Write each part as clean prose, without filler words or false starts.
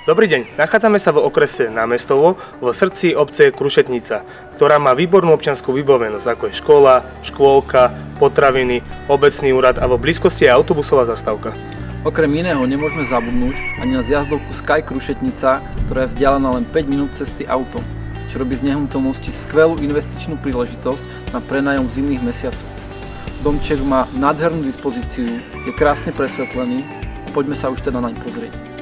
Dobrý deň, nachádzame sa v okrese Námestovo v srdci obce Krušetnica, ktorá má výbornú občiansku vybavenosť, ako je škola, škôlka, potraviny, obecný úrad a v blízkosti je autobusová zastávka. Okrem iného nemôžeme zabudnúť ani na zjazdovku Sky Krušetnica, ktorá je vzdialená len 5 minút cesty autom, čo robí z nehnuteľnosti skvelú investičnú príležitosť na prenájom v zimných mesiacoch. Domček má nádhernú dispozíciu, je krásne presvetlený, poďme sa už teda naň pozrieť.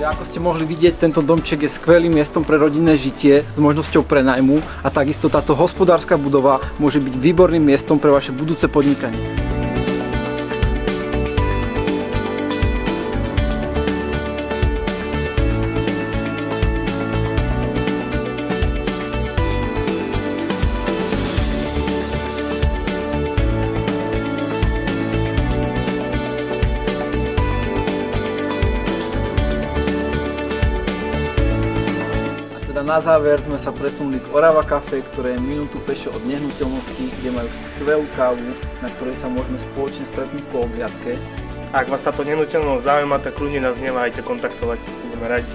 Ako ste mohli vidieť, tento domček je skvelým miestom pre rodinné žitie s možnosťou prenajmu a takisto táto hospodárska budova môže byť výborným miestom pre vaše budúce podnikanie. Na záver sme sa presunuli k Orava Café, ktoré je minútu pešo od nehnuteľnosti, kde majú skvelú kávu, na ktorej sa môžeme spoločne stretnúť po obhliadke. Ak vás táto nehnuteľnosť zaujíma, tak kľudne nás neváhajte kontaktovať, budeme radi.